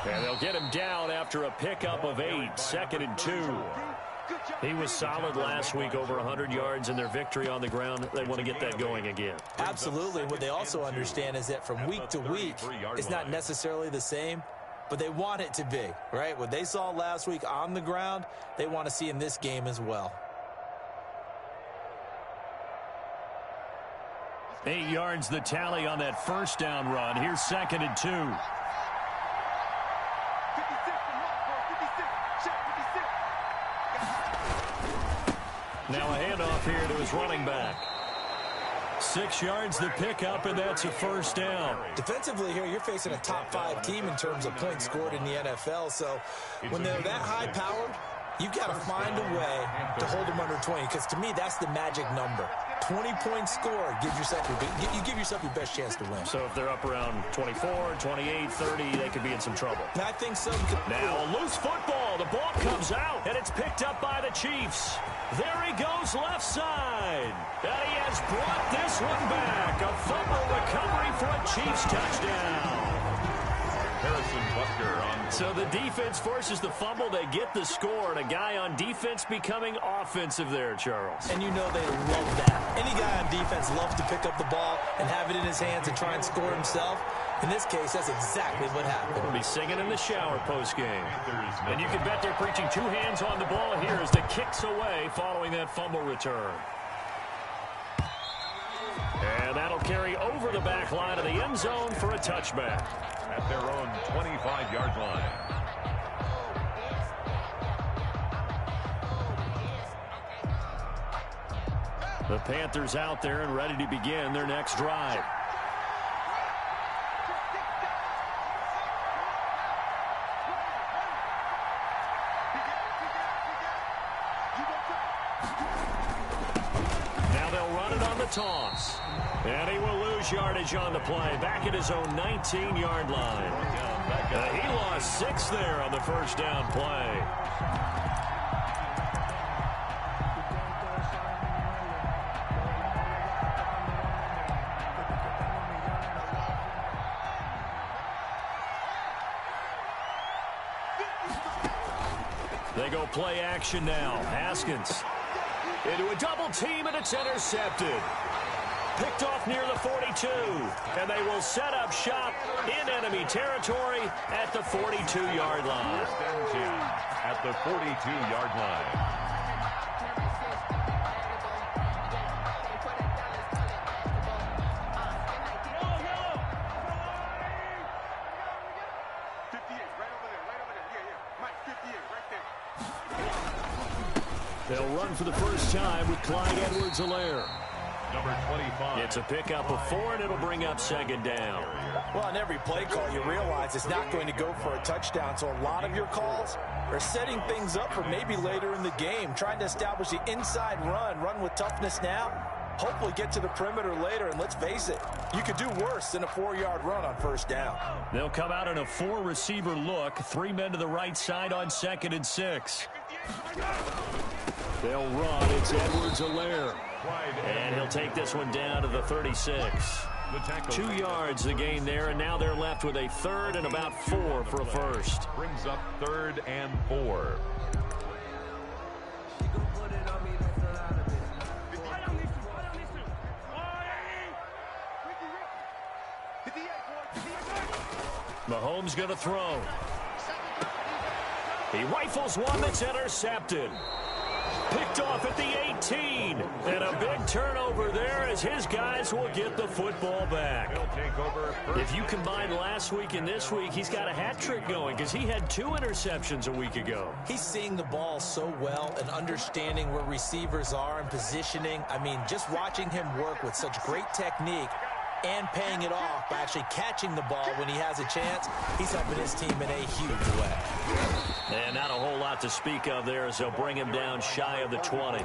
And they'll get him down after a pickup of 8, 2nd and 2. He was solid last week, over 100 yards in their victory on the ground. They want to get that going again. Absolutely. What they also understand is that from week to week, it's not necessarily the same, but they want it to be, right? What they saw last week on the ground, they want to see in this game as well. 8 yards the tally on that first down run. Here's 2nd and 2. Now a handoff here to his running back. 6 yards the pickup, and that's a first down. Defensively here, you're facing a top 5 team in terms of points scored in the NFL. So when they're that high-powered, you've got to find a way to hold them under 20, because to me, that's the magic number. 20 points scored, you give yourself your best chance to win. So if they're up around 24, 28, 30, they could be in some trouble. I think so. Now a loose football. The ball comes out, and it's picked up by the Chiefs. There he goes left side. And he has brought this one back. A fumble recovery for a Chiefs touchdown. So the defense forces the fumble. They get the score, and a guy on defense becoming offensive there, Charles. And you know they love that. Any guy on defense loves to pick up the ball and have it in his hands and try and score himself. In this case, that's exactly what happened. We'll be singing in the shower post-game. And you can bet they're preaching 2 hands on the ball here as the kick's away following that fumble return. And that'll carry over the back line of the end zone for a touchback. At their own 25-yard line. The Panthers out there and ready to begin their next drive. Now they'll run it on the toss. And he will lose yardage on the play. Back at his own 19-yard line. He lost 6 there on the first down play. They go play action now. Haskins into a double team, and it's intercepted. Picked off near the 42, and they will set up shop in enemy territory at the 42-yard line. At the 42-yard line. They'll run for the first time with Clyde Edwards-Helaire. Number 25. It's a pickup of 4, and it'll bring up 2nd down. Well, on every play call, you realize it's not going to go for a touchdown. So a lot of your calls are setting things up for maybe later in the game, trying to establish the inside run with toughness now, hopefully get to the perimeter later. And let's face it, you could do worse than a 4-yard run on first down. They'll come out in a 4-receiver look, 3 men to the right side on 2nd and 6. They'll run. It's Edwards-Helaire. And he'll take this one down to the 36. 2 yards the gain there, and now they're left with a 3rd and about 4 for a first. Brings up 3rd and 4. Mahomes going to throw. He rifles one that's intercepted. Picked off at the 18. And a big turnover there as his guys will get the football back. If you combine last week and this week, he's got a hat trick going because he had 2 interceptions a week ago. He's seeing the ball so well and understanding where receivers are and positioning. I mean, just watching him work with such great technique and paying it off by actually catching the ball when he has a chance, he's helping his team in a huge way. And not a whole lot to speak of there as they'll bring him down shy of the 20.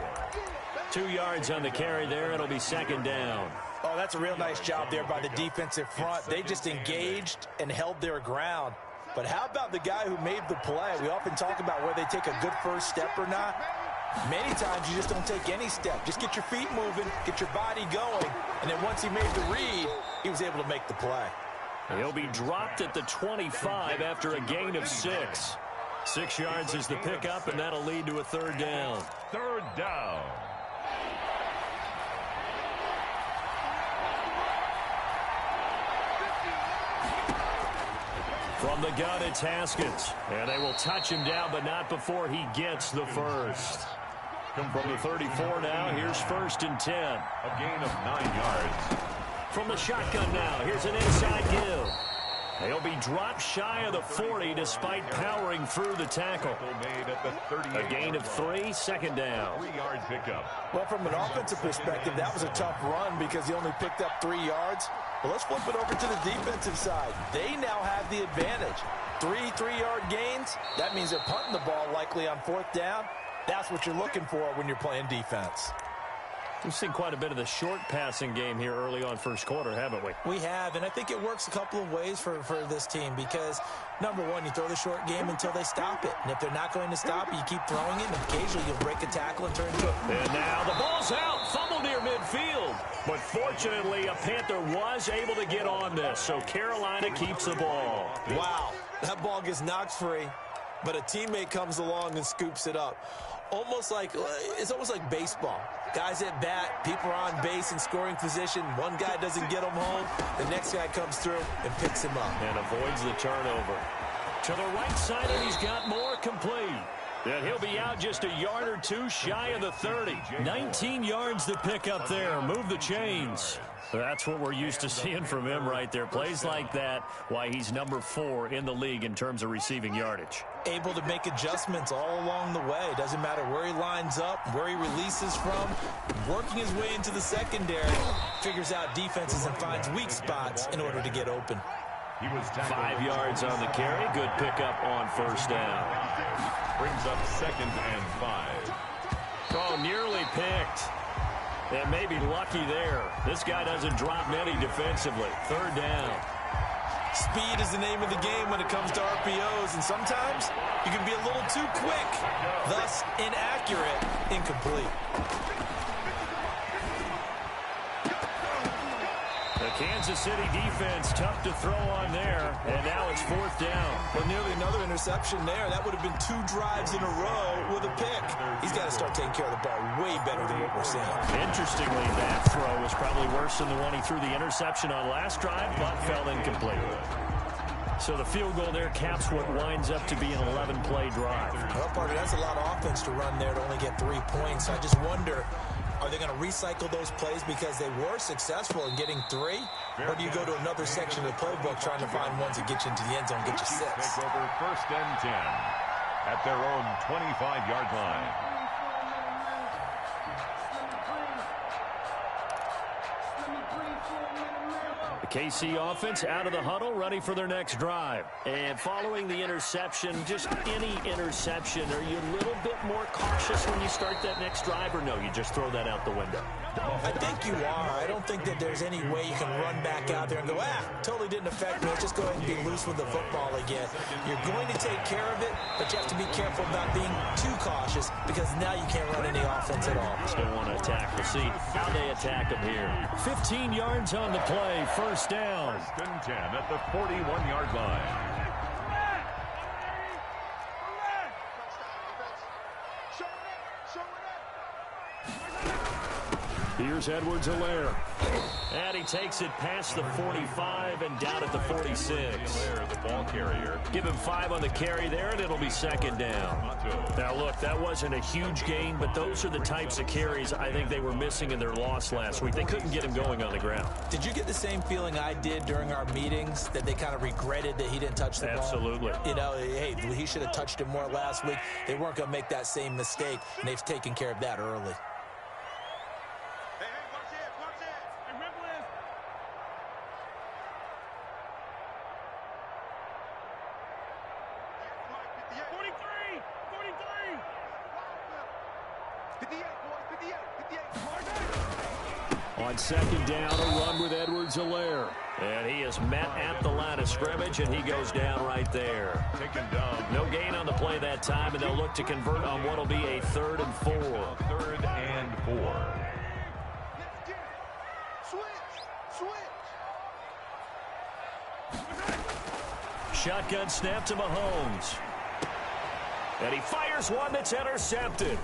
2 yards on the carry there. It'll be 2nd down. Oh, that's a real nice job there by the defensive front. They just engaged and held their ground. But how about the guy who made the play? We often talk about whether they take a good first step or not. Many times you just don't take any step. Just get your feet moving, get your body going, and then once he made the read, he was able to make the play. He'll be dropped at the 25 after a gain of 6. 6 yards is the pickup, and that'll lead to a third down. Third down. From the gun, it's Haskins. And they will touch him down, but not before he gets the first. From the 34 now, here's 1st and 10. A gain of 9 yards. From the shotgun now, here's an inside give. He'll be dropped shy of the 40 despite powering through the tackle. A gain of 3, second down. 3-yard pickup. Well, from an offensive perspective, that was a tough run because he only picked up 3 yards. But let's flip it over to the defensive side. They now have the advantage. 3 3-yard gains. That means they're punting the ball likely on 4th down. That's what you're looking for when you're playing defense. We've seen quite a bit of the short passing game here early on first quarter, haven't we? We have, and I think it works a couple of ways for this team because, number one, you throw the short game until they stop it. And if they're not going to stop it, you keep throwing it, and occasionally you'll break a tackle and turn to it. And now the ball's out, fumble near midfield. But fortunately, a Panther was able to get on this, so Carolina keeps the ball. Wow, that ball gets knocked free, but a teammate comes along and scoops it up. It's almost like baseball. Guys at bat, people are on base in scoring position. One guy doesn't get them home. The next guy comes through and picks him up. And avoids the turnover. To the right side, and he's got more complete. And he'll be out just a yard or 2 shy of the 30. 19 yards to pick up there. Move the chains. That's what we're used to seeing from him right there. Plays like that, why he's number 4 in the league in terms of receiving yardage. Able to make adjustments all along the way. Doesn't matter where he lines up, where he releases from. Working his way into the secondary. Figures out defenses and finds weak spots in order to get open. He was 5 yards on the carry. Good pickup on 1st down. Brings up 2nd and 5. Oh, nearly picked. And maybe lucky there. This guy doesn't drop many defensively. 3rd down. Speed is the name of the game when it comes to RPOs, and sometimes you can be a little too quick, thus inaccurate, incomplete. The Kansas City defense tough to throw on there, and now it's 4th down. Well, nearly another interception there. That would have been 2 drives in a row with a pick. He's got to start taking care of the ball way better than what we're seeing. Interestingly, that throw was probably worse than the one he threw the interception on last drive, but fell incomplete. So the field goal there caps what winds up to be an 11-play drive. Well, partner, that's a lot of offense to run there to only get 3 points. So I just wonder, are they going to recycle those plays because they were successful in getting 3? Or do you go to another section of the playbook trying to find ones that get you into the end zone and get you 6? Take over 1st and 10 at their own 25-yard line. KC offense out of the huddle, ready for their next drive. And following the interception, just any interception, are you a little bit more cautious when you start that next drive, or no, you just throw that out the window? I think you are. I don't think that there's any way you can run back out there and go, totally didn't affect me. Let's just go ahead and be loose with the football again. You're going to take care of it, but you have to be careful about being too cautious because now you can't run any offense at all. Still want to attack. We'll see how they attack them here. 15 yards on the play, 1st down. 1st and 10 at the 41-yard line. Here's Edwards-Helaire. And he takes it past the 45 and down at the 46. The ball carrier. Give him 5 on the carry there, and it'll be 2nd down. Now, look, that wasn't a huge gain, but those are the types of carries I think they were missing in their loss last week. They couldn't get him going on the ground. Did you get the same feeling I did during our meetings, that they kind of regretted that he didn't touch the ball? Absolutely. You know, hey, he should have touched it more last week. They weren't going to make that same mistake, and they've taken care of that early. On 2nd down, a run with Edwards-Helaire. And he is met at the line of scrimmage, and he goes down right there. Taken down. No gain on the play that time, and they'll look to convert on what will be a 3rd and 4. 3rd and 4. shotgun snap to Mahomes. And he fires one that's intercepted.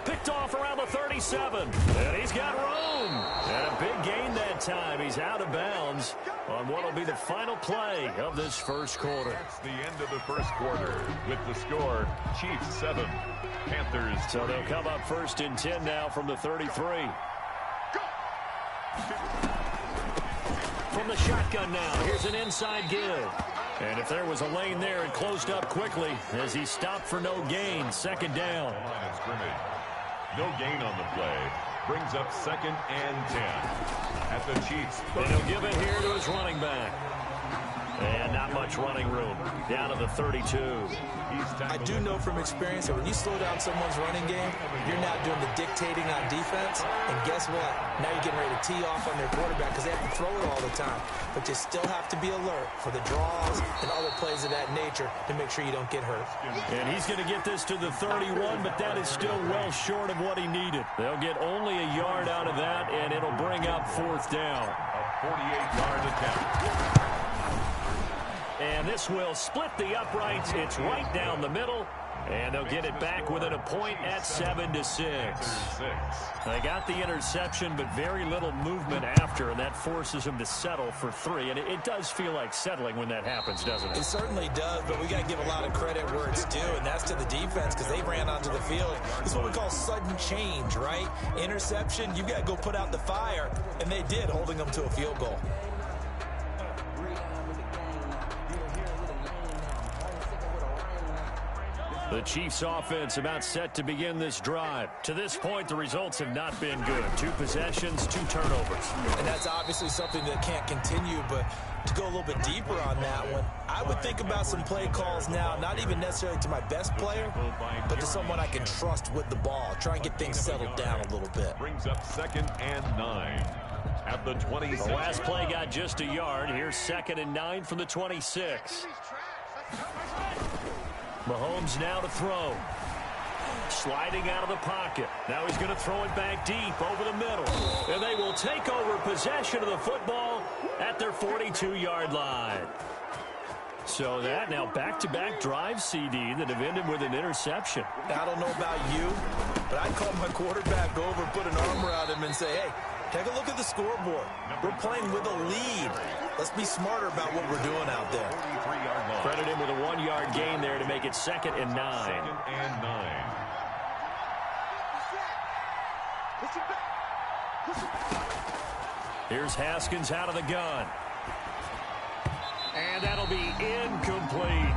Picked off around the 37. And he's got room. And a big gain that time. He's out of bounds on what will be the final play of this first quarter. That's the end of the first quarter with the score, Chiefs 7, Panthers 3. So they'll come up 1st and 10 now from the 33. From the shotgun now, here's an inside give. And if there was a lane there, it closed up quickly as he stopped for no gain. 2nd down. Line of scrimmage. No gain on the play. Brings up 2nd and 10 at the Chiefs. And he'll give it here to his running back. And not much running room. Down to the 32. I do know from experience that when you slow down someone's running game, you're now doing the dictating on defense. And guess what? Now you're getting ready to tee off on their quarterback because they have to throw it all the time. But you still have to be alert for the draws and other plays of that nature to make sure you don't get hurt. And he's going to get this to the 31, but that is still well short of what he needed. They'll get only a yard out of that, and it'll bring up 4th down. A 48-yard attempt. And this will split the uprights. It's right down the middle. And they'll get it back within a point at 7-6. They got the interception, but very little movement after, and that forces them to settle for 3. And it does feel like settling when that happens, doesn't it? It certainly does, but we got to give a lot of credit where it's due, and that's to the defense because they ran onto the field. This is what we call sudden change, right? Interception, you got to go put out the fire, and they did, holding them to a field goal. The Chiefs offense about set to begin this drive. To this point, the results have not been good. 2 possessions, 2 turnovers. And that's obviously something that can't continue, but to go a little bit deeper on that one, I would think about some play calls now, not even necessarily to my best player, but to someone I can trust with the ball. Try and get things settled down a little bit. Brings up 2nd and 9 at the 26. The last play got just a yard. Here's 2nd and 9 from the 26. Mahomes now to throw. Sliding out of the pocket. Now he's going to throw it back deep over the middle. And they will take over possession of the football at their 42-yard line. So that now back-to-back drive, CD, that have ended with an interception. I don't know about you, but I'd call my quarterback over, put an arm around him, and say, hey, take a look at the scoreboard. We're playing with a lead. Let's be smarter about what we're doing out there. Credit him with a 1-yard gain there to make it 2nd and 9. 2nd and 9. Here's Haskins out of the gun. And that'll be incomplete.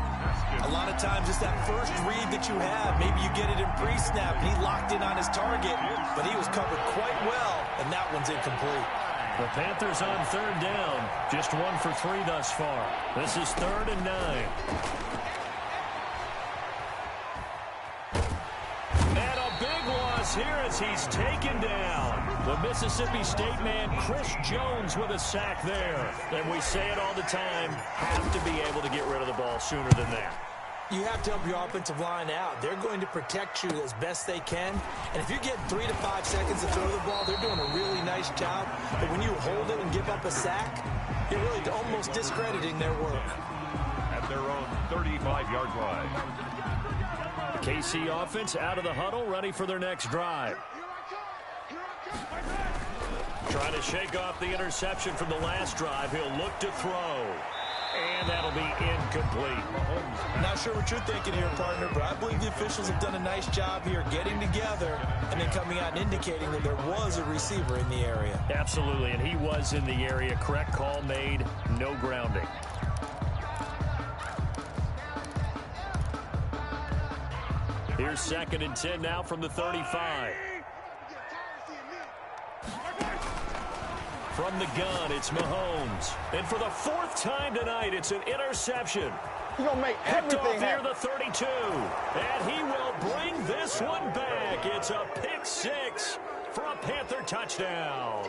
A lot of times it's that first read that you have. Maybe you get it in pre-snap, and he locked in on his target, but he was covered quite well, and that one's incomplete. The Panthers on 3rd down. Just 1 for 3 thus far. This is 3rd and 9. And a big loss here as he's taken down. The Mississippi State man, Chris Jones, with a sack there. And we say it all the time, have to be able to get rid of the ball sooner than that. You have to help your offensive line out. They're going to protect you as best they can. And if you get 3 to 5 seconds to throw the ball, they're doing a really nice job. But when you hold it and give up a sack, you're really almost discrediting their work. At their own 35-yard line. The KC offense out of the huddle, ready for their next drive. Trying to shake off the interception from the last drive. He'll look to throw. And that'll be incomplete. Not sure what you're thinking here, partner, but I believe the officials have done a nice job here getting together and then coming out and indicating that there was a receiver in the area. Absolutely, and he was in the area. Correct call made, no grounding. Here's 2nd and 10 now from the 35. From the gun, it's Mahomes. And for the 4th time tonight, it's an interception. He's going to make everything happen. Here, the 32. And he will bring this one back. It's a pick 6 for a Panther touchdown.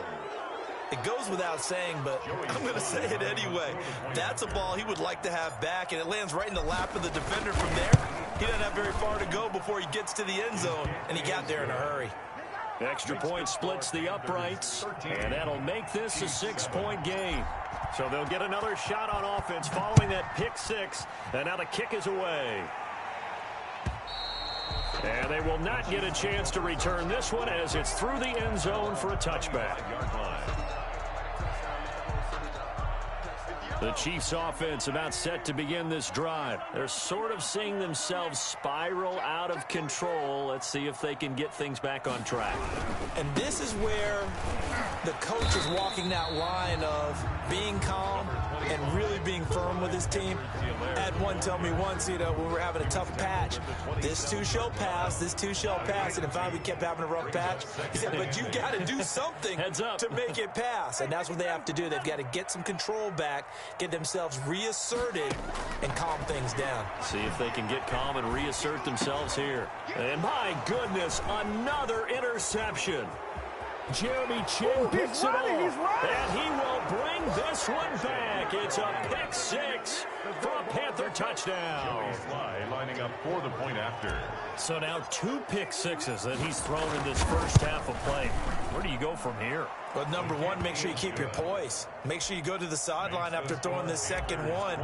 It goes without saying, but I'm going to say it anyway. That's a ball he would like to have back, and it lands right in the lap of the defender from there. He doesn't have very far to go before he gets to the end zone, and he got there in a hurry. Extra point splits the uprights, and that'll make this a 6-point game. So they'll get another shot on offense following that pick six. And now the kick is away. And they will not get a chance to return this one as it's through the end zone for a touchback. The Chiefs offense about set to begin this drive. They're sort of seeing themselves spiral out of control. Let's see if they can get things back on track. And this is where the coach is walking that line of being calm and really being firm with his team. I had one tell me once, when we were having a tough patch, this too shall pass, this too shall pass. And if we kept having a rough patch, he said, but you got to do something to make it pass. And that's what they have to do. They've got to get some control back, get themselves reasserted, and calm things down. See if they can get calm and reassert themselves here. And my goodness, another interception. Jeremy Chin picks it off, and he will bring this one back. It's a pick six for a Panther touchdown. Lining up for the point after. So now 2 pick sixes that he's thrown in this first half of play. Where do you go from here? Well, number one, make sure you keep your poise. Make sure you go to the sideline after throwing this second one,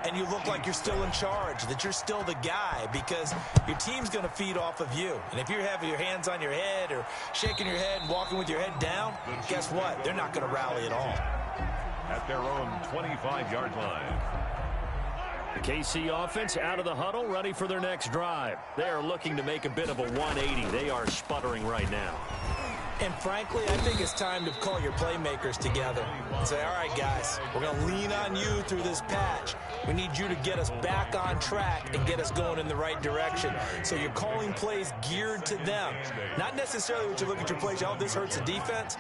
and you look like you're still in charge, that you're still the guy, because your team's going to feed off of you. And if you're having your hands on your head or shaking your head and walking with your head down, guess what? They're not going to rally at all. At their own 25-yard line. The KC offense out of the huddle, ready for their next drive. They are looking to make a bit of a 180. They are sputtering right now. And frankly, I think it's time to call your playmakers together and say, all right, guys, we're going to lean on you through this patch. We need you to get us back on track and get us going in the right direction. So you're calling plays geared to them. Not necessarily when you look at your plays, oh, this hurts the defense.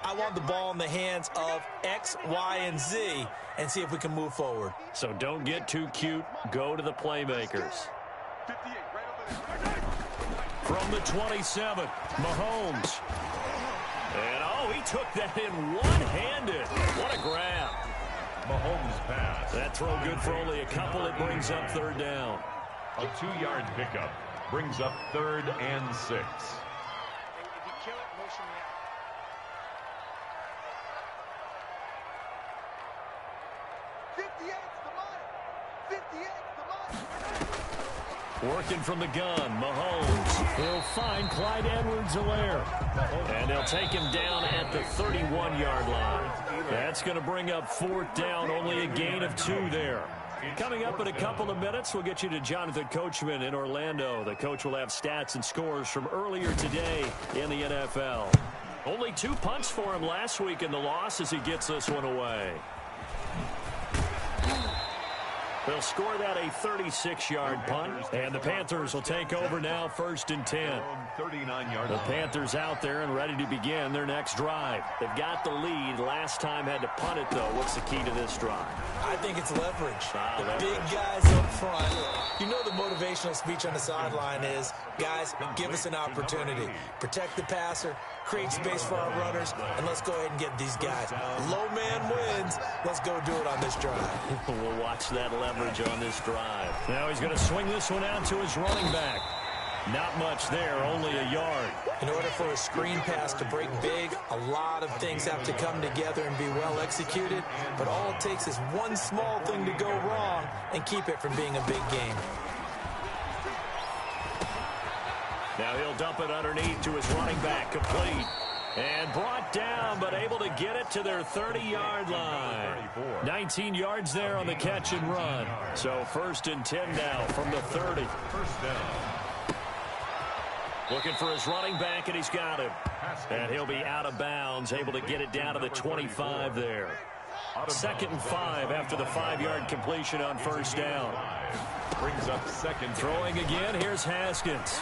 I want the ball in the hands of X, Y, and Z and see if we can move forward. So don't get too cute. Go to the playmakers. From the 27, Mahomes. And, oh, he took that in one-handed. What a grab. Mahomes pass. That throw good for only a couple. It brings up third down. A 2-yard pickup brings up 3rd and 6. Working from the gun, Mahomes. He'll find Clyde Edwards-Helaire. And they'll take him down at the 31-yard line. That's going to bring up 4th down, only a gain of 2 there. Coming up in a couple of minutes, we'll get you to Jonathan Coachman in Orlando. The coach will have stats and scores from earlier today in the NFL. Only 2 punts for him last week in the loss as he gets this one away. They'll score that a 36-yard punt, and the Panthers will take over now 1st and 10. The Panthers out there and ready to begin their next drive. They've got the lead. Last time had to punt it, though. What's the key to this drive? I think it's leverage. Leverage. Big guys up front. You know the motivational speech on the sideline is, guys, give us an opportunity. Protect the passer, create space for our runners, and let's go ahead and get these guys. Low man wins. Let's go do it on this drive. We'll watch that leverage on this drive. Now he's going to swing this one out to his running back. Not much there, only a yard. In order for a screen pass to break big, a lot of things have to come together and be well executed. But all it takes is one small thing to go wrong and keep it from being a big game. Now he'll dump it underneath to his running back, complete. And brought down, but able to get it to their 30-yard line. 19 yards there on the catch and run. So 1st and 10 now from the 30. First down. Looking for his running back, and he's got him. And he'll be out of bounds, able to get it down to the 25 there. 2nd and 5 after the 5-yard completion on 1st down. Brings up 2nd. Throwing again, here's Haskins.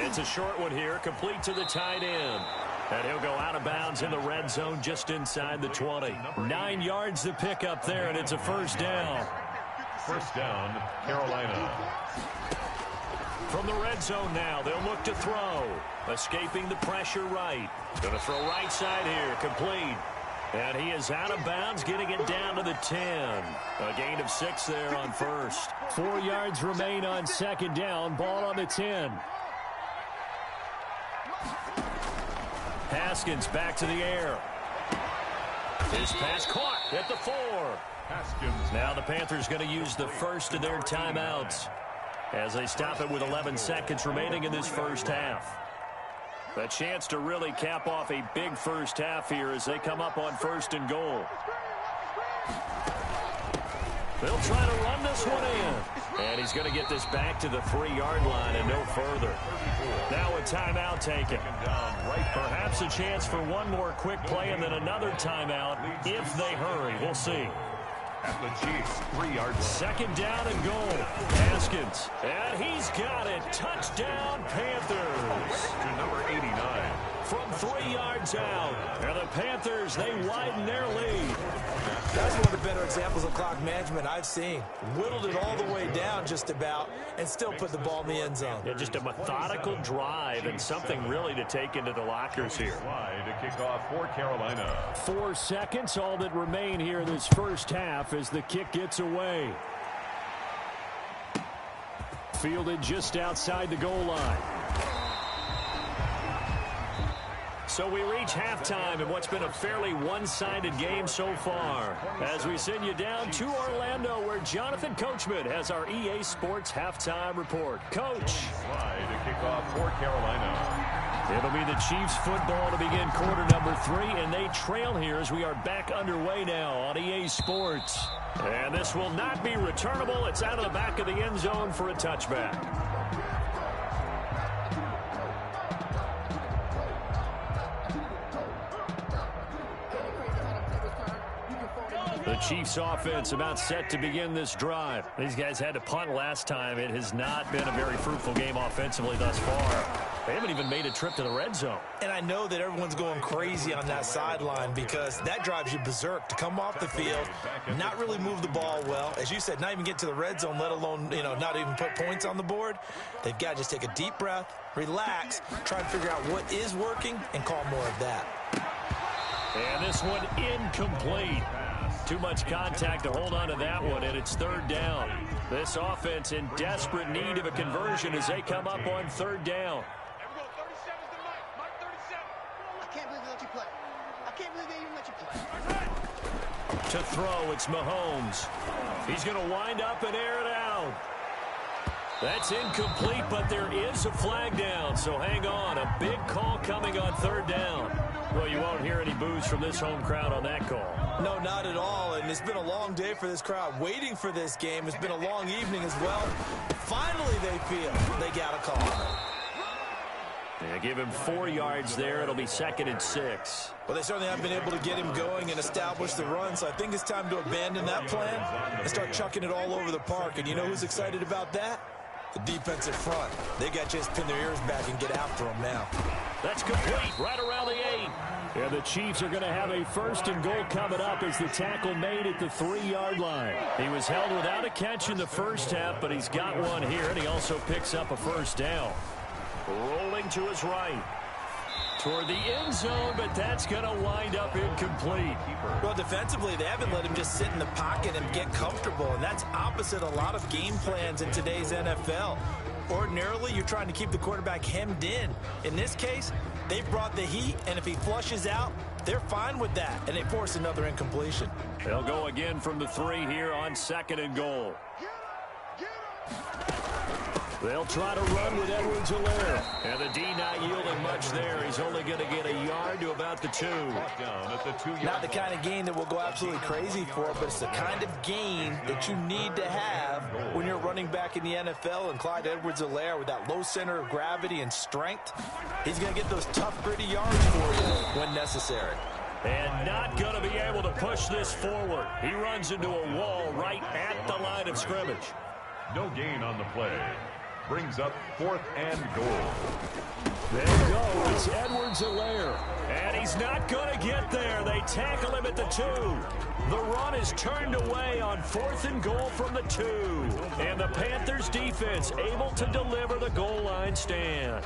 It's a short one here, complete to the tight end. And he'll go out of bounds in the red zone just inside the 20. 9 yards to pick up there, and it's a 1st down. 1st down, Carolina. From the red zone now, they'll look to throw. Escaping the pressure right. Going to throw right side here, complete. And he is out of bounds, getting it down to the 10. A gain of 6 there on 1st. 4 yards remain on 2nd down, ball on the 10. Haskins back to the air. His pass caught at the 4. Now the Panthers going to use the first of their timeouts as they stop it with 11 seconds remaining in this first half. A chance to really cap off a big first half here as they come up on 1st and goal. They'll try to run this one in. And he's going to get this back to the 3-yard line and no further. Now a timeout taken. Perhaps a chance for one more quick play and then another timeout if they hurry. We'll see. At the Chiefs' 3-yard line. 2nd down and goal. Haskins. And he's got it. Touchdown, Panthers. To number 89. From 3 yards out. And the Panthers, they widen their lead. That's one of the better examples of clock management I've seen. Whittled it all the way down just about and still put the ball in the end zone. Yeah, just a methodical drive and something really to take into the lockers here. Slide to kick off for Carolina. 4 seconds, all that remain here in this first half as the kick gets away. Fielded just outside the goal line. So we reach halftime in what's been a fairly one-sided game so far. As we send you down to Orlando, where Jonathan Coachman has our EA Sports halftime report. Coach. Slide to kick off for Carolina. It'll be the Chiefs football to begin quarter number 3, and they trail here as we are back underway now on EA Sports. And this will not be returnable. It's out of the back of the end zone for a touchback. The Chiefs offense about set to begin this drive. These guys had to punt last time. It has not been a very fruitful game offensively thus far. They haven't even made a trip to the red zone. And I know that everyone's going crazy on that sideline because that drives you berserk to come off the field, not really move the ball well. As you said, not even get to the red zone, let alone, not even put points on the board. They've got to just take a deep breath, relax, try to figure out what is working, and call more of that. And this one incomplete. Too much contact to hold on to that one, and it's 3rd down. This offense in desperate need of a conversion as they come up on 3rd down. To throw, it's Mahomes. He's going to wind up and air it out. That's incomplete, but there is a flag down, so hang on. A big call coming on 3rd down. Well, you won't hear any boos from this home crowd on that call. No, not at all, and it's been a long day for this crowd waiting for this game. It's been a long evening as well. Finally, they feel they got a call. Yeah, give him 4 yards there. It'll be 2nd and 6. Well, they certainly haven't been able to get him going and establish the run, so I think it's time to abandon that plan and start chucking it all over the park. And you know who's excited about that? The defensive front. They got to just pin their ears back and get after them now. That's complete right around the 8. And the Chiefs are going to have a 1st and goal coming up as the tackle made at the 3-yard line. He was held without a catch in the first half, but he's got one here, and he also picks up a 1st down. Rolling to his right. Toward the end zone, but that's going to wind up incomplete. Well, defensively, they haven't let him just sit in the pocket and get comfortable, and that's opposite a lot of game plans in today's NFL. Ordinarily, you're trying to keep the quarterback hemmed in. In this case, they brought the heat, and if he flushes out, they're fine with that, and they force another incompletion. They'll go again from the 3 here on 2nd and goal. They'll try to run with Edwards-Helaire. And the D not yielding much there. He's only going to get a yard to about the 2. Not the kind of gain that we'll go absolutely crazy for, but it's the kind of gain that you need to have when you're running back in the NFL. And Clyde Edwards-Helaire, with that low center of gravity and strength, he's going to get those tough, gritty yards for you when necessary. And not going to be able to push this forward. He runs into a wall right at the line of scrimmage. No gain on the play. Brings up 4th and goal. There you go. It's Edwards-Helaire. And he's not going to get there. They tackle him at the 2. The run is turned away on 4th and goal from the 2. And the Panthers defense able to deliver the goal line stand.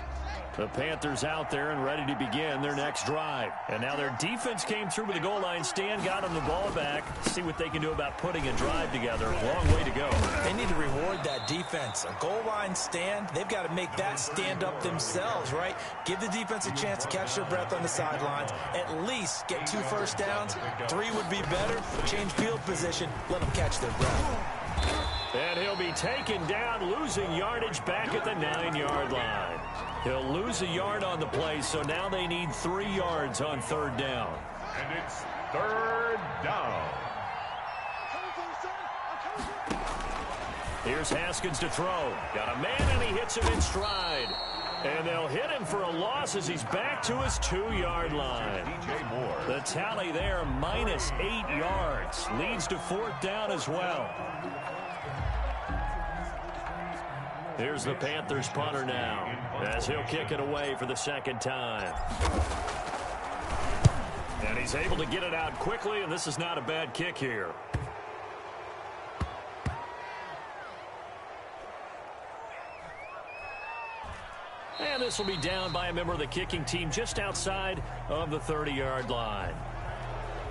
The Panthers out there and ready to begin their next drive. And now their defense came through with the goal line stand, got them the ball back. See what they can do about putting a drive together. Long way to go. They need to reward that defense. A goal line stand, they've got to make that stand up themselves, right? Give the defense a chance to catch their breath on the sidelines. At least get 2 first downs. 3 would be better. Change field position. Let them catch their breath. And he'll be taken down, losing yardage back at the 9-yard line. He'll lose a yard on the play, so now they need 3 yards on 3rd down. And it's 3rd down. Here's Haskins to throw. Got a man, and he hits him in stride. And they'll hit him for a loss as he's back to his 2-yard line. The tally there, minus 8 yards. Leads to 4th down as well. Here's the Panthers punter now, as he'll kick it away for the 2nd time. And he's able to get it out quickly, and this is not a bad kick here. And this will be down by a member of the kicking team just outside of the 30-yard line.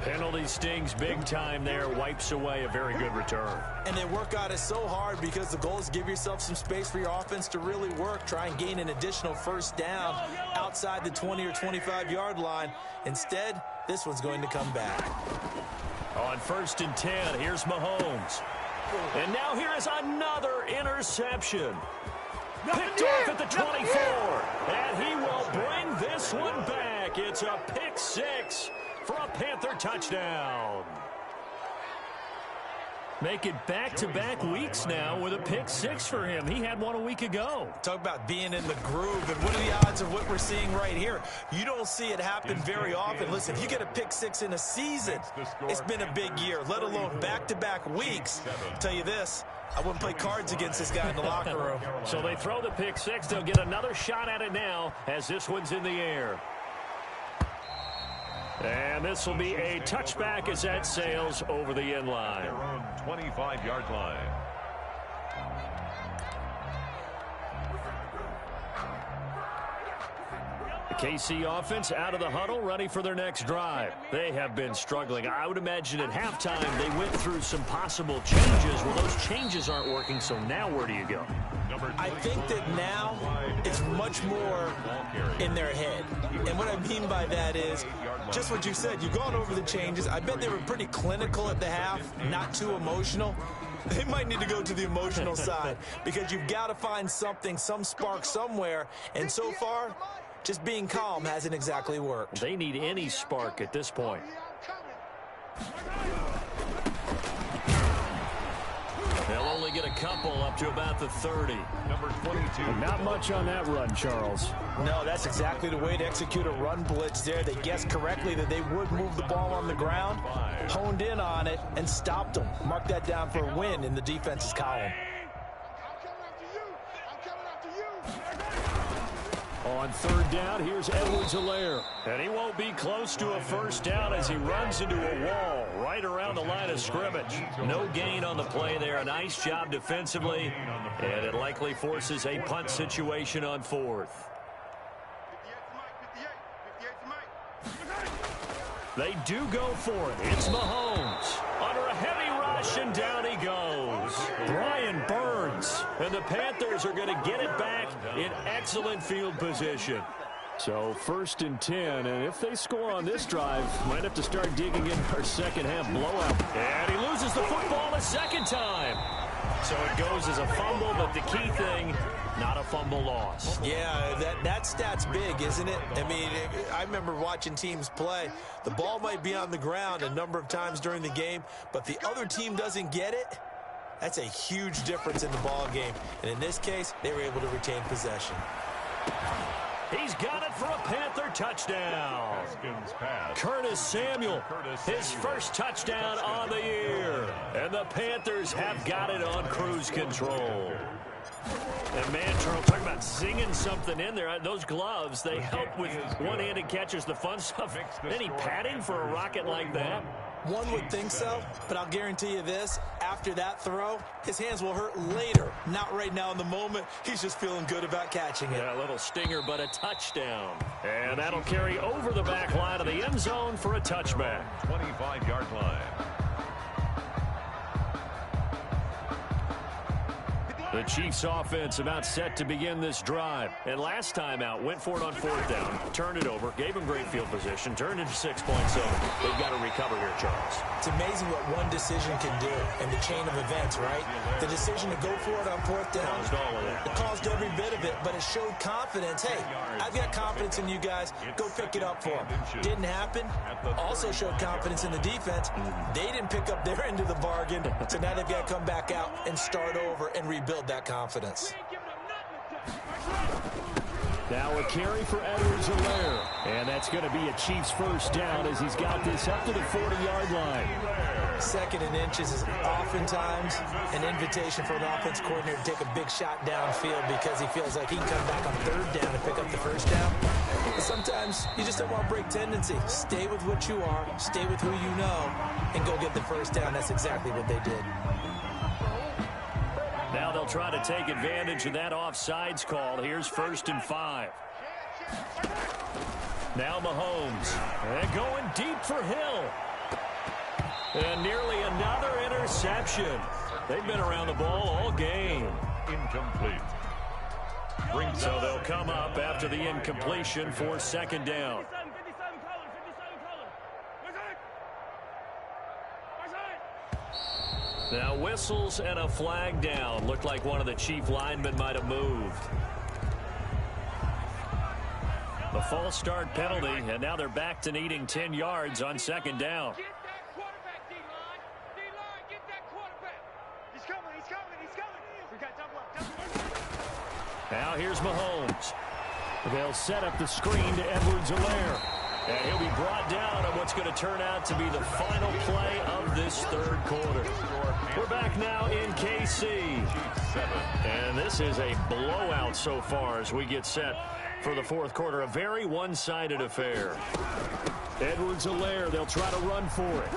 Penalty stings big time there, wipes away a very good return. And they work on it so hard because the goal is give yourself some space for your offense to really work. Try and gain an additional 1st down outside the 20 or 25-yard line. Instead, this one's going to come back. On 1st and 10, here's Mahomes. And now here is another interception. Picked off at the 24. And he will bring this one back. It's a pick 6. For a Panther touchdown. Make it back-to-back weeks now with a pick 6 for him. He had one a week ago. Talk about being in the groove, and what are the odds of what we're seeing right here? You don't see it happen very often. Listen, if you get a pick 6 in a season, it's been a big year, let alone back-to-back weeks. I'll tell you this, I wouldn't play cards against this guy in the locker room. So they throw the pick 6. They'll get another shot at it now as this one's in the air. And this will be a touchback as that sails over the end line. Their own 25-yard line. The KC offense out of the huddle, ready for their next drive. They have been struggling. I would imagine at halftime they went through some possible changes. Well, those changes aren't working, so now where do you go? I think that now it's much more in their head. And what I mean by that is just what you said. You've gone over the changes. I bet they were pretty clinical at the half, not too emotional. They might need to go to the emotional side because you've got to find something, some spark somewhere. And so far, just being calm hasn't exactly worked. They need any spark at this point. They'll only get a couple up to about the 30. Number 22. Not much on that run, Charles. No, that's exactly the way to execute a run blitz there. They guessed correctly that they would move the ball on the ground, honed in on it, and stopped them. Mark that down for a win in the defense's column. On 3rd down, here's Edwards-Helaire. And he won't be close to a 1st down as he runs into a wall right around the line of scrimmage. No gain on the play there. A nice job defensively. And it likely forces a punt situation on 4th. They do go for it. It's Mahomes. Under a heavy rush, and down he goes. Brian Burns. And the Panthers are going to get it back in excellent field position. So 1st and 10, and if they score on this drive, might have to start digging in our second half blowout. And he loses the football a 2nd time. So it goes as a fumble, but the key thing, not a fumble loss. Yeah, that stat's big, isn't it? I mean, I remember watching teams play. The ball might be on the ground a number of times during the game, but the other team doesn't get it. That's a huge difference in the ball game. And in this case, they were able to retain possession. He's got it for a Panther touchdown. Curtis Samuel, his first touchdown on the year. And the Panthers have got it on cruise control. And man, Charles, talking about singing something in there. Those gloves, they help with one-handed catches, the fun stuff. Any padding for a rocket like that? One would think so, but I'll guarantee you this. After that throw, his hands will hurt later, not right now in the moment. He's just feeling good about catching it. Yeah, a little stinger, but a touchdown. And that'll carry over the back line of the end zone for a touchback. 25-yard line. The Chiefs offense about set to begin this drive. And last time out, went for it on fourth down, turned it over, gave them great field position, turned into 6 points. So they've got to recover here, Charles. It's amazing what one decision can do in the chain of events, right? The decision to go for it on fourth down. Caused all of that. It caused every bit of it, but it showed confidence. Hey, I've got confidence in you guys. Go pick it up for them. Didn't happen. Also showed confidence in the defense. They didn't pick up their end of the bargain, so now they've got to come back out and start over and rebuild that confidence. Now a carry for Edwards-Helaire. And that's going to be a Chiefs first down as he's got this up to the 40-yard line. 2nd and inches is oftentimes an invitation for an offense coordinator to take a big shot downfield because he feels like he can come back on 3rd down and pick up the first down. But sometimes you just don't want to break tendency. Stay with what you are, stay with who you know, and go get the first down. That's exactly what they did. Now they'll try to take advantage of that offsides call. Here's 1st and 5. Now Mahomes. And going deep for Hill. And nearly another interception. They've been around the ball all game. Incomplete. So they'll come up after the incompletion for 2nd down. Now whistles and a flag down. Looked like one of the Chief linemen might have moved. The false start penalty, and now they're back to needing 10 yards on 2nd down. Get that quarterback, D-line. D-line, get that quarterback. He's coming, he's coming, he's coming. We got double up, double up. Now here's Mahomes. They'll set up the screen to Edwards-Helaire. And he'll be brought down on what's going to turn out to be the final play of this 3rd quarter. We're back now in KC. And this is a blowout so far as we get set for the 4th quarter. A very one-sided affair. Edwards-Helaire, they'll try to run for it.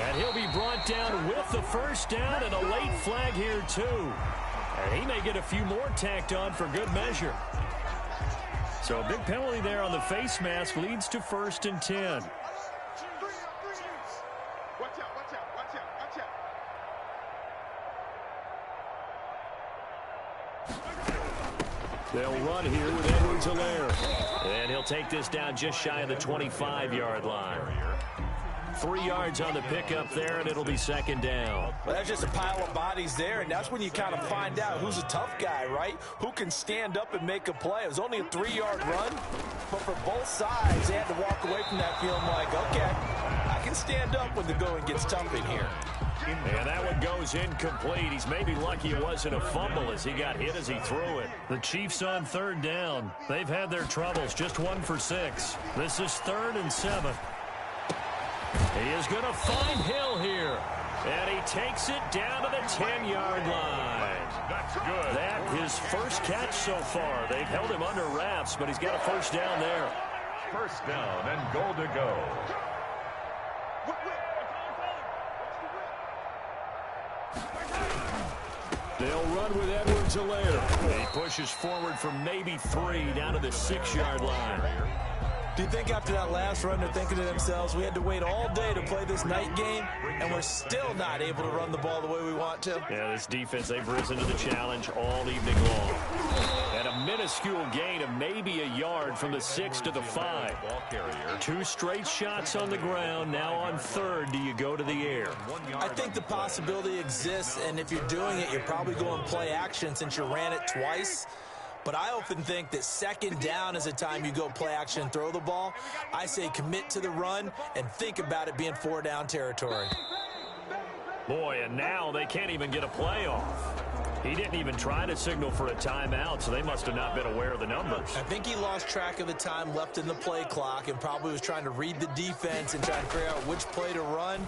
And he'll be brought down with the first down and a late flag here too. And he may get a few more tacked on for good measure. So a big penalty there on the face mask leads to 1st and 10. Watch out, watch out, watch out, watch out. They'll run here with Edwards-Helaire. And he'll take this down just shy of the 25-yard line. 3 yards on the pickup there, and it'll be 2nd down. Well, that's just a pile of bodies there, and that's when you kind of find out who's a tough guy, right? Who can stand up and make a play. It was only a 3-yard run, but for both sides, they had to walk away from that feeling like, okay, I can stand up when the going gets tough in here. And that one goes incomplete. He's maybe lucky it wasn't a fumble as he got hit as he threw it. The Chiefs on 3rd down. They've had their troubles, just 1 for 6. This is 3rd and 7. He is going to find Hill here. And he takes it down to the 10-yard line. That's good. That is first catch so far. They've held him under wraps, but he's got a first down there. First down and goal to go. They'll run with Edwards-Helaire. He pushes forward for maybe 3 down to the 6-yard line. Do you think after that last run they're thinking to themselves, we had to wait all day to play this night game, and we're still not able to run the ball the way we want to? Yeah, this defense, they've risen to the challenge all evening long. And a minuscule gain of maybe a yard from the 6 to the 5. 2 straight shots on the ground. Now on 3rd, do you go to the air? I think the possibility exists, and if you're doing it, you're probably going play action since you ran it twice. But I often think that 2nd down is a time you go play action and throw the ball. I say commit to the run and think about it being 4-down territory. Boy, and now they can't even get a play off. He didn't even try to signal for a timeout, so they must have not been aware of the numbers. I think he lost track of the time left in the play clock and probably was trying to read the defense and trying to figure out which play to run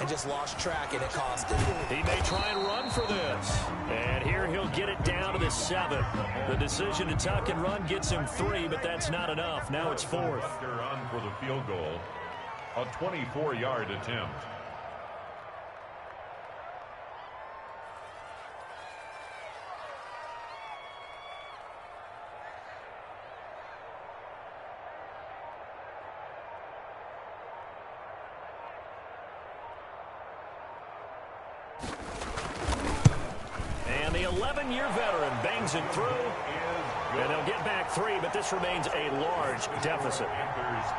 and just lost track, and it cost him. He may try and run for this. And here he'll get it down to the 7. The decision to tuck and run gets him 3, but that's not enough. Now it's 4th. They're on for the field goal. A 24-yard attempt. And the 11-year veteran bangs it through. And they'll get back 3, but this remains a large deficit.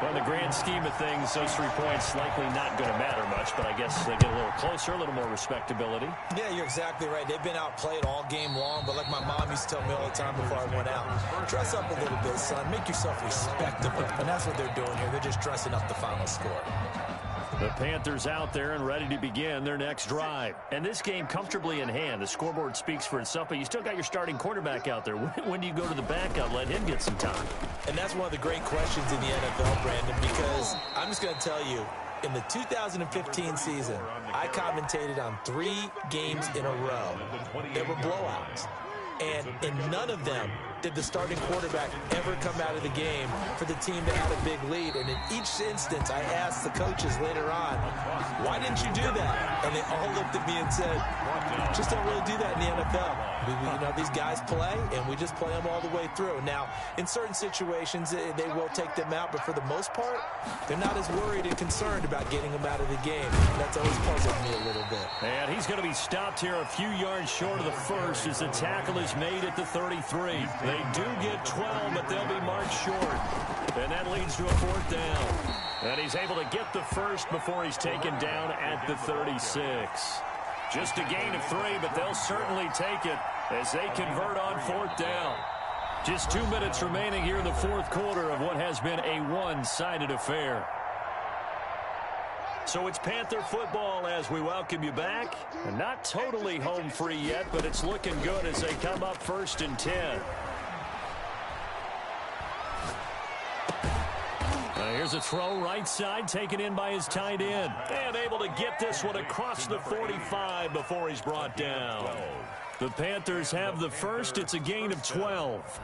Well, in the grand scheme of things, those 3 points likely not going to matter much, but I guess they get a little closer, a little more respectability. Yeah, you're exactly right. They've been outplayed all game long, but like my mom used to tell me all the time before I went out, dress up a little bit, son. Make yourself respectable. And that's what they're doing here. They're just dressing up the final score. The Panthers out there and ready to begin their next drive. And this game comfortably in hand. The scoreboard speaks for itself, but you still got your starting quarterback out there. When do you go to the backup, let him get some time? And that's one of the great questions in the NFL, Brandon, because I'm just going to tell you, in the 2015 season, I commentated on 3 games in a row that were blowouts. And in none of them did the starting quarterback ever come out of the game for the team that had a big lead. And in each instance, I asked the coaches later on, why didn't you do that? And they all looked at me and said, just don't really do that in the NFL. These guys play, and we just play them all the way through. Now, in certain situations, they will take them out, but for the most part, they're not as worried and concerned about getting them out of the game. That's always puzzled me a little bit. And he's going to be stopped here a few yards short of the first as the tackle is made at the 33. They do get 12, but they'll be marked short. And that leads to a 4th down. And he's able to get the first before he's taken down at the 36. Just a gain of 3, but they'll certainly take it as they convert on 4th down. Just 2 minutes remaining here in the 4th quarter of what has been a one-sided affair. So it's Panther football as we welcome you back. And not totally home free yet, but it's looking good as they come up 1st and 10. Here's a throw right side, taken in by his tight end. And able to get this one across the 45 before he's brought down. The Panthers have the first. It's a gain of 12.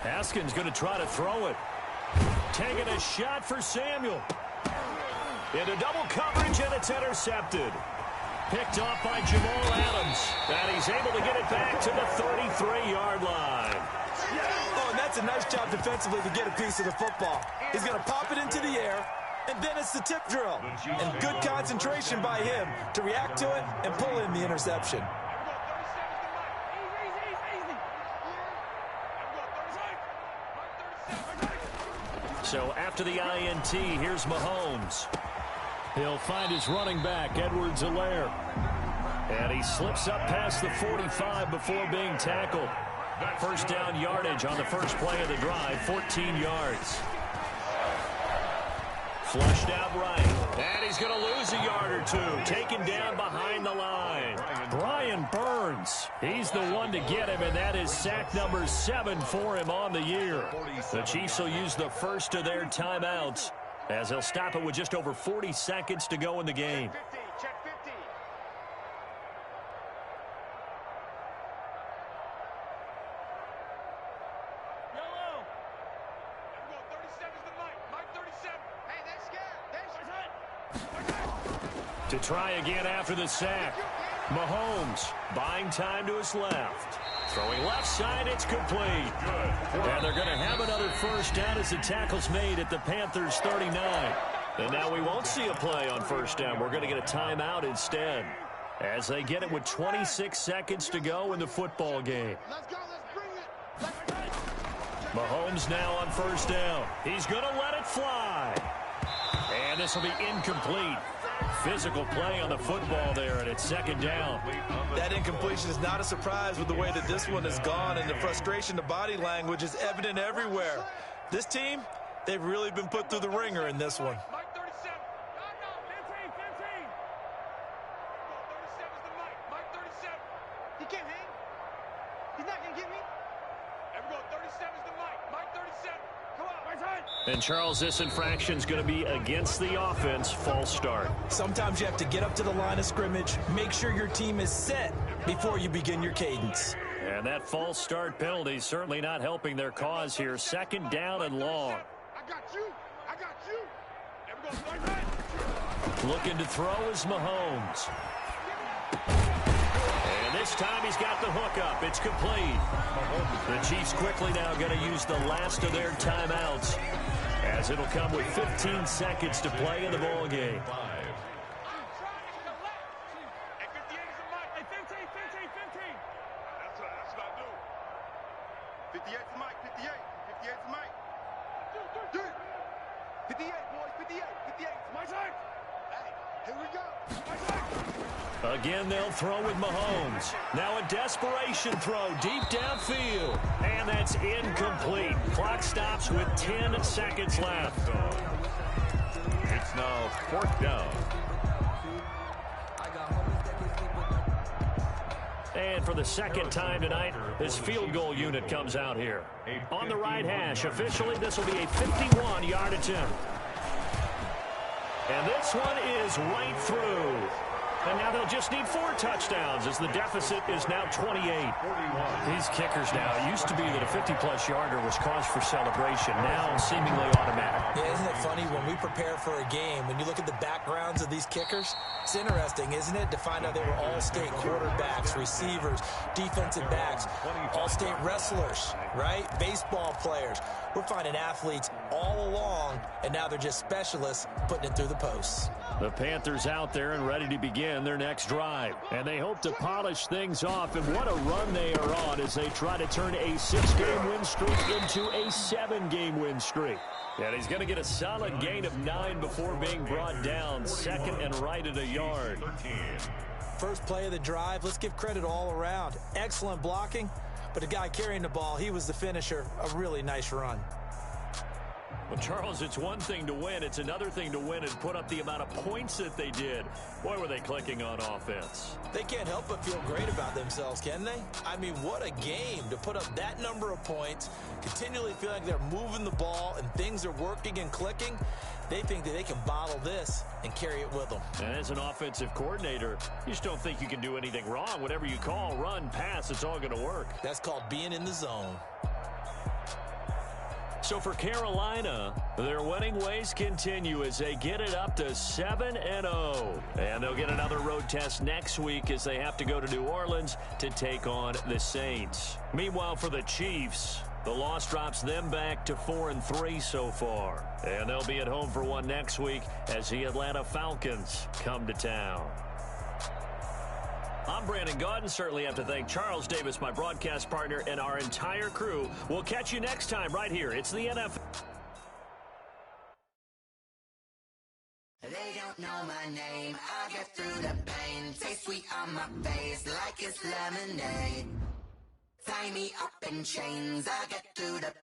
Haskins going to try to throw it. Taking a shot for Samuel. Into double coverage, and it's intercepted. Picked off by Jamal Adams. And he's able to get it back to the 33-yard line. Oh, and that's a nice job defensively to get a piece of the football. He's going to pop it into the air, and then it's the tip drill. And good concentration by him to react to it and pull in the interception. So after the INT, here's Mahomes. He'll find his running back, Edwards-Helaire. And he slips up past the 45 before being tackled. First down yardage on the first play of the drive, 14 yards. Flushed out right. And he's going to lose a yard or 2. Taken down behind the line. Brian Burns. He's the one to get him, and that is sack number 7 for him on the year. The Chiefs will use the first of their timeouts as they'll stop it with just over 40 seconds to go in the game. Check 50. Yellow. 37 is the mic. Mike 37. Hey, they're scared. To try again after the sack. Mahomes buying time to his left. Throwing left side, it's complete. And they're going to have another first down as the tackle's made at the Panthers' 39. And now we won't see a play on first down. We're going to get a timeout instead as they get it with 26 seconds to go in the football game. Let's go. Let's bring it. Mahomes now on first down. He's going to let it fly. And this will be incomplete. Physical play on the football there, and it's second down. That incompletion is not a surprise with the way that this one has gone, and the frustration, the body language is evident everywhere. This team, they've really been put through the ringer in this one. Mike 37. No, 15. 37 is the mic. Mike 37. He can't hang. He's not going to get me. There we go. 37 is the mic. Mike 37. Come on. Right side. And Charles, this infraction's going to be against the offense. False start. Sometimes you have to get up to the line of scrimmage, make sure your team is set before you begin your cadence. And that false start penalty is certainly not helping their cause here. Second down and long. I got you. There we go. Right side. Looking to throw is Mahomes. And this time he's got the hook up. It's complete. The Chiefs quickly now going to use the last of their timeouts as it'll come with 15 seconds to play in the ball game. Again, they'll throw with Mahomes. Now a desperation throw deep downfield. And that's incomplete. Clock stops with 10 seconds left. It's now 4th down. And for the second time tonight, this field goal unit comes out here. On the right hash, officially, this will be a 51-yard attempt. And this one is right through. And now they'll just need 4 touchdowns as the deficit is now 28. These kickers now, it used to be that a 50-plus yarder was cause for celebration. Now seemingly automatic. Yeah, isn't it funny when we prepare for a game, when you look at the backgrounds of these kickers, it's interesting, isn't it, to find out they were all-state quarterbacks, receivers, defensive backs, all-state wrestlers, right? Baseball players. We're finding athletes all along, and now they're just specialists putting it through the posts. The Panthers out there and ready to begin their next drive. And they hope to polish things off. And what a run they are on as they try to turn a 6-game win streak into a 7-game win streak. And he's going to get a solid gain of 9 before being brought down. Second and right at a yard. First play of the drive, let's give credit all around. Excellent blocking, but the guy carrying the ball, he was the finisher. A really nice run. Well, Charles, it's one thing to win. It's another thing to win and put up the amount of points that they did. Boy, were they clicking on offense. They can't help but feel great about themselves, can they? I mean, what a game to put up that number of points, continually feel like they're moving the ball and things are working and clicking. They think that they can bottle this and carry it with them. And as an offensive coordinator, you just don't think you can do anything wrong. Whatever you call, run, pass, it's all going to work. That's called being in the zone. So for Carolina, their winning ways continue as they get it up to 7-0. And they'll get another road test next week as they have to go to New Orleans to take on the Saints. Meanwhile, for the Chiefs, the loss drops them back to 4-3 so far. And they'll be at home for one next week as the Atlanta Falcons come to town. I'm Brandon Gaudin. Certainly have to thank Charles Davis, my broadcast partner, and our entire crew. We'll catch you next time right here. It's the NFL. They don't know my name. I get through the pain. Taste sweet on my face like it's lemonade. Tie me up in chains. I get through the